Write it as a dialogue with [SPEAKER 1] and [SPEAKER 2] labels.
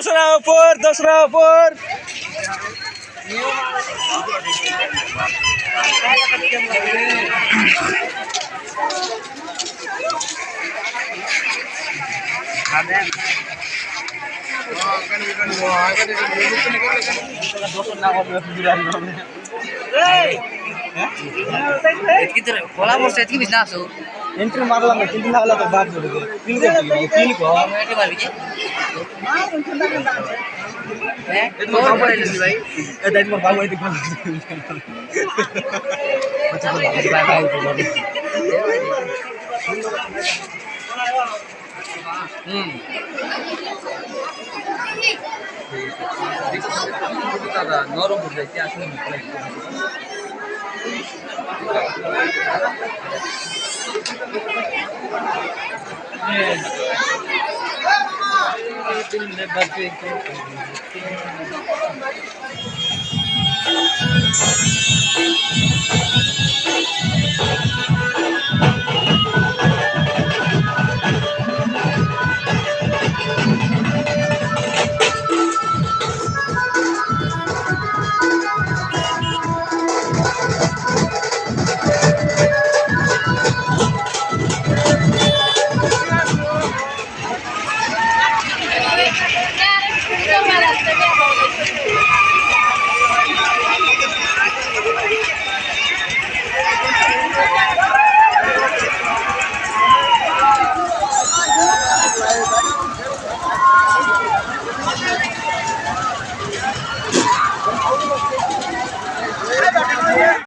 [SPEAKER 1] दूसरा पर दूसरा पर
[SPEAKER 2] खोला मोर से भी ना सो
[SPEAKER 1] एंट्री मारला मैं किंतु लागला तो बात बोल दे किल को
[SPEAKER 2] एंट्री मार के
[SPEAKER 1] ये तो बाबू है जल्दी भाई ए दैट मोर बाबू है देखो बाय बाय दादा नरम हो जाए क्या असली